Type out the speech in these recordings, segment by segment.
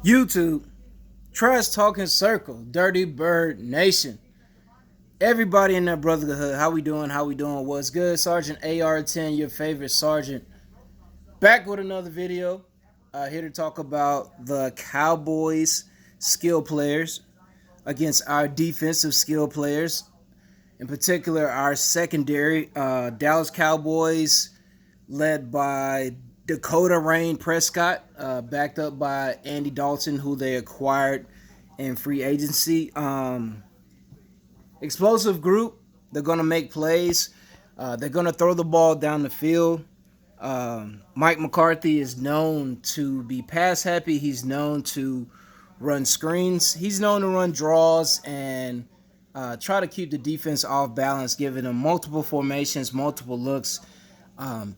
YouTube, Trash Talking Circle, Dirty Bird Nation. Everybody in that brotherhood, how we doing? How we doing? What's good? Sergeant AR10, your favorite sergeant, back with another video. Here to talk about the Cowboys skill players against our defensive skill players. In particular, our secondary, Dallas Cowboys, led by Dakota Rain Prescott, backed up by Andy Dalton, who they acquired in free agency. Explosive group. They're going to make plays. They're going to throw the ball down the field. Mike McCarthy is known to be pass happy. He's known to run screens. He's known to run draws and try to keep the defense off balance, giving them multiple formations, multiple looks,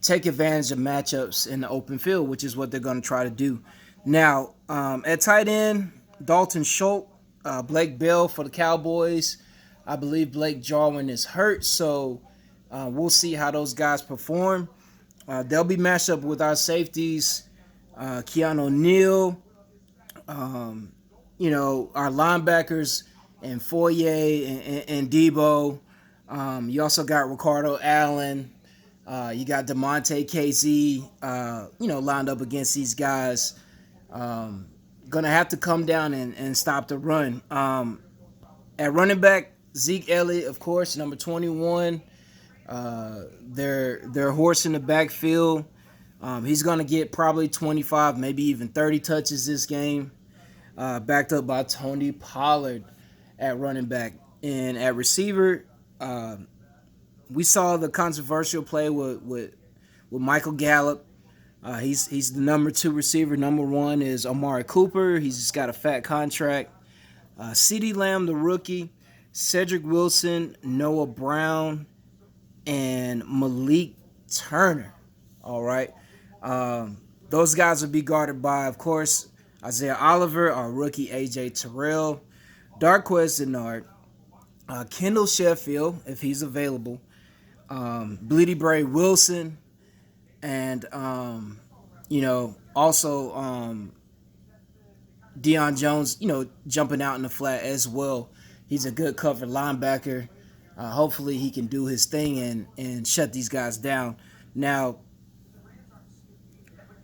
take advantage of matchups in the open field, which is what they're going to try to do. Now, at tight end, Dalton Schultz, Blake Bell for the Cowboys. I believe Blake Jarwin is hurt, so we'll see how those guys perform. They'll be matched up with our safeties, Keanu O'Neal, our linebackers, and Foye and Debo. You also got Ricardo Allen. You got DeMonte KZ, lined up against these guys. Gonna have to come down and stop the run. At running back, Zeke Elliott, of course, number 21. Their horse in the backfield. He's gonna get probably 25, maybe even 30 touches this game. Backed up by Tony Pollard at running back. And at receiver, we saw the controversial play with Michael Gallup. He's the number 2 receiver. Number 1 is Amari Cooper. He's just got a fat contract. CeeDee Lamb, the rookie. Cedric Wilson, Noah Brown, and Malik Turner. All right. Those guys will be guarded by, of course, Isaiah Oliver, our rookie A.J. Terrell, Darquez Denard, Kendall Sheffield, if he's available, Bleedy Bray Wilson, and, also Deion Jones, jumping out in the flat as well. He's a good cover linebacker. Hopefully he can do his thing and shut these guys down. Now,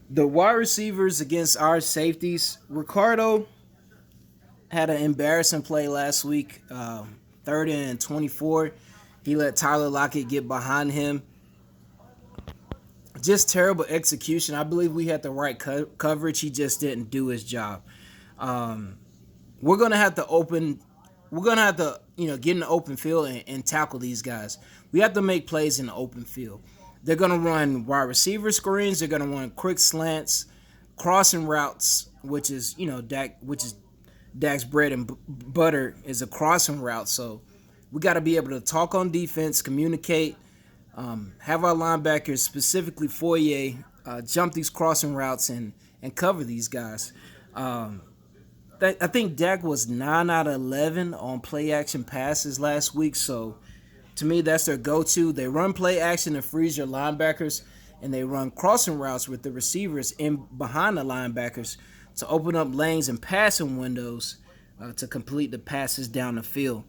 the wide receivers against our safeties, Ricardo had an embarrassing play last week, 3rd and 24. He let Tyler Lockett get behind him. Just terrible execution. I believe we had the right coverage. He just didn't do his job. We're gonna have to get in the open field and tackle these guys. We have to make plays in the open field. They're gonna run wide receiver screens. They're gonna run quick slants, crossing routes, which is Dak's bread and butter is a crossing route. So we got to be able to talk on defense, communicate, have our linebackers, specifically Foye, jump these crossing routes and cover these guys. I think Dak was 9 out of 11 on play action passes last week. So to me, that's their go-to. They run play action to freeze your linebackers, and they run crossing routes with the receivers in behind the linebackers to open up lanes and passing windows to complete the passes down the field.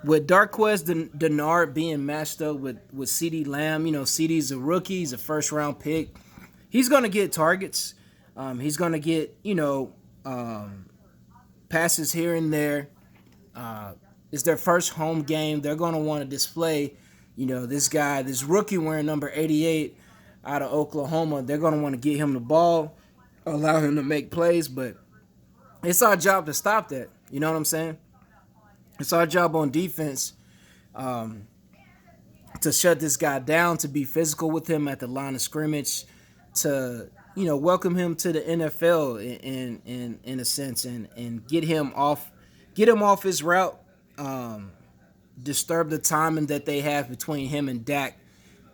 With Darquez Denard being matched up with CeeDee Lamb, CeeDee's a rookie, he's a first-round pick. He's going to get targets. He's going to get, passes here and there. It's their first home game. They're going to want to display, this rookie wearing number 88 out of Oklahoma. They're going to want to get him the ball, allow him to make plays, but it's our job to stop that. You know what I'm saying? It's our job on defense to shut this guy down, to be physical with him at the line of scrimmage, to welcome him to the NFL in a sense, and get him off his route, disturb the timing that they have between him and Dak,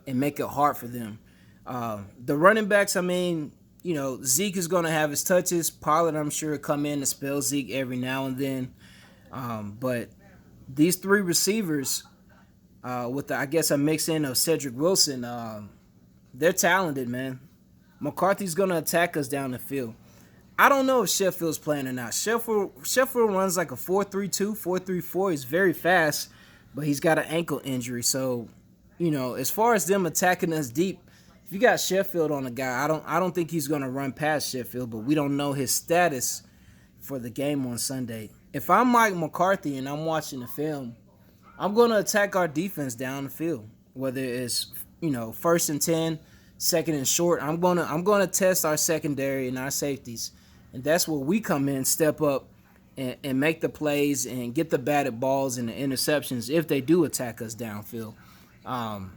and make it hard for them. The running backs, Zeke is going to have his touches. Pollard, I'm sure, come in and spell Zeke every now and then. But these 3 receivers, with a mix in of Cedric Wilson, they're talented, man. McCarthy's going to attack us down the field. I don't know if Sheffield's playing or not. Sheffield runs like a 4-3-2, 4-3-4. He's very fast, but he's got an ankle injury. So, as far as them attacking us deep, if you got Sheffield on the guy, I don't think he's gonna run past Sheffield, but we don't know his status for the game on Sunday. If I'm Mike McCarthy and I'm watching the film, I'm gonna attack our defense down the field. Whether it's first and 10, second and short, I'm gonna test our secondary and our safeties, and that's where we come in, step up, and make the plays and get the batted balls and the interceptions if they do attack us downfield. Um,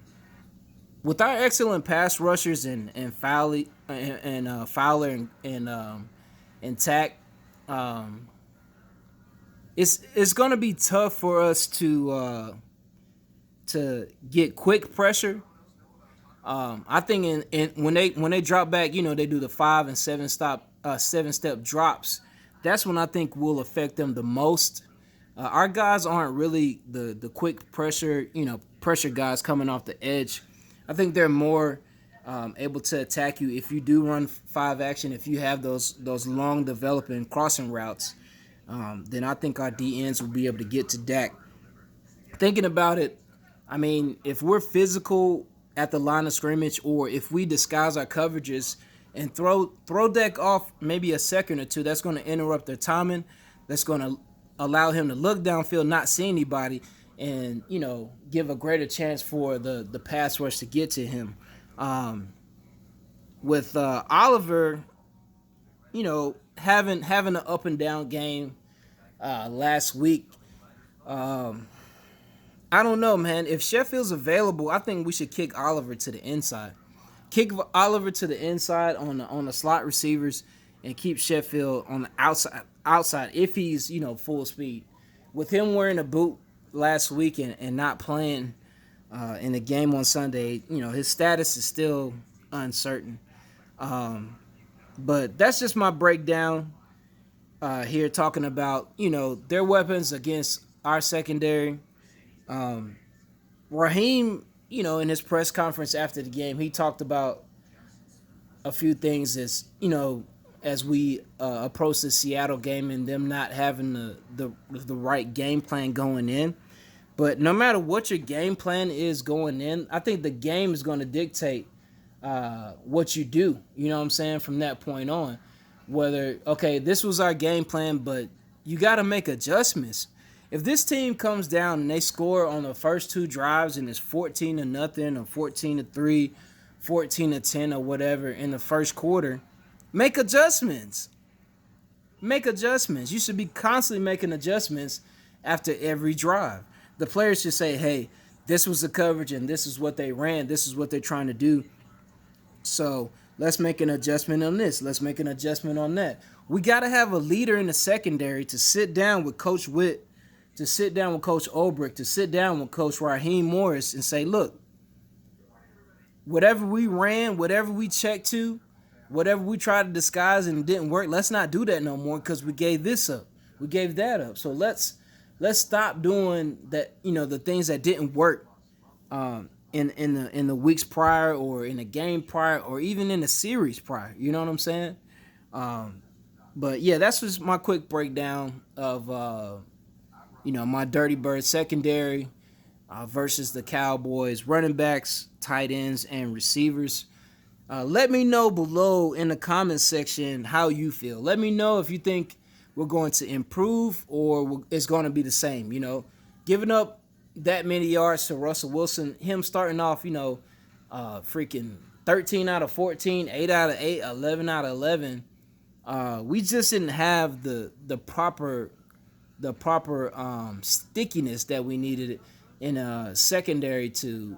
with our excellent pass rushers and Fowler and Tack, um, it's gonna be tough for us to get quick pressure. I think when they drop back, they do the 5 and 7 step drops. That's when I think will affect them the most. Our guys aren't really the quick pressure guys coming off the edge. I think they're more able to attack you if you do run 5 action. If you have those long developing crossing routes, then I think our D ends will be able to get to Dak. Thinking about it, I mean, if we're physical at the line of scrimmage, or if we disguise our coverages and throw Dak off maybe a second or two, that's going to interrupt their timing. That's going to allow him to look downfield, not see anybody, and give a greater chance for the pass rush to get to him. With Oliver, having an up and down game last week. I don't know, man. If Sheffield's available, I think we should kick Oliver to the inside. Kick Oliver to the inside on the slot receivers, and keep Sheffield on the outside if he's full speed. With him wearing a boot last week and not playing in the game on Sunday, his status is still uncertain. But that's just my breakdown here, talking about their weapons against our secondary. Raheem, in his press conference after the game, he talked about a few things as we approach the Seattle game and them not having the right game plan going in. But no matter what your game plan is going in, I think the game is going to dictate what you do. You know what I'm saying? From that point on, whether this was our game plan, but you got to make adjustments. If this team comes down and they score on the first 2 drives and it's 14-0 or 14-3, 14-10 or whatever in the first quarter, make adjustments. Make adjustments. You should be constantly making adjustments after every drive. The players should say, hey, this was the coverage and this is what they ran. This is what they're trying to do. So let's make an adjustment on this. Let's make an adjustment on that. We got to have a leader in the secondary to sit down with Coach Witt, to sit down with Coach Ulbrich, to sit down with Coach Raheem Morris and say, look, whatever we ran, whatever we checked to, whatever we tried to disguise and it didn't work, let's not do that no more because we gave this up. We gave that up. So let's stop doing that, the things that didn't work in the weeks prior or in the game prior or even in the series prior. You know what I'm saying? But yeah, that's just my quick breakdown of my Dirty Bird secondary versus the Cowboys running backs, tight ends, and receivers. Let me know below in the comments section how you feel. Let me know if you think we're going to improve or it's going to be the same. Giving up that many yards to Russell Wilson, him starting off, freaking 13 out of 14, 8 out of 8, 11 out of 11. We just didn't have the proper stickiness that we needed in a secondary to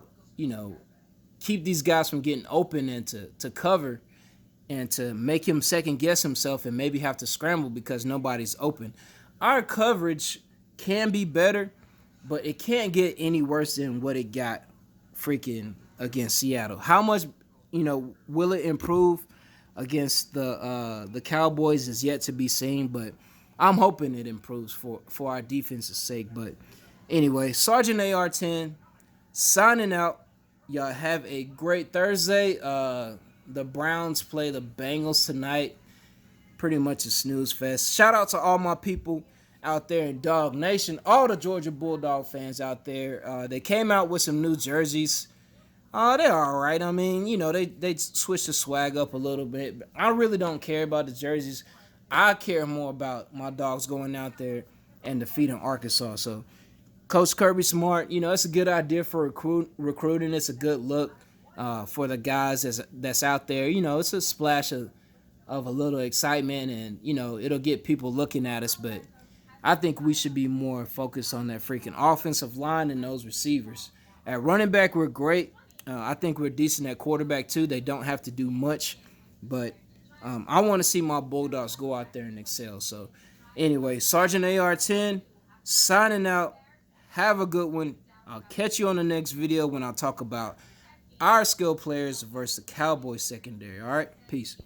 keep these guys from getting open and to cover and to make him second guess himself and maybe have to scramble because nobody's open. Our coverage can be better, but it can't get any worse than what it got freaking against Seattle. How much will it improve against the Cowboys is yet to be seen, but I'm hoping it improves for our defense's sake. But anyway, Sergeant AR10 signing out. Y'all have a great Thursday. The Browns play the Bengals tonight. pretty much a snooze fest. Shout out to all my people out there in Dog Nation, all the Georgia Bulldog fans out there. They came out with some new jerseys. They're all right. I mean, they switched the swag up a little bit. But I really don't care about the jerseys. I care more about my dogs going out there and defeating Arkansas. So, Coach Kirby Smart, it's a good idea for recruiting. It's a good look for the guys that's out there. It's a splash of a little excitement, and it'll get people looking at us. But I think we should be more focused on that freaking offensive line and those receivers. At running back, we're great. I think we're decent at quarterback too. They don't have to do much, but I want to see my Bulldogs go out there and excel. So, anyway, Sergeant AR10 signing out. Have a good one. I'll catch you on the next video when I talk about our skill players versus the Cowboys secondary. All right, peace.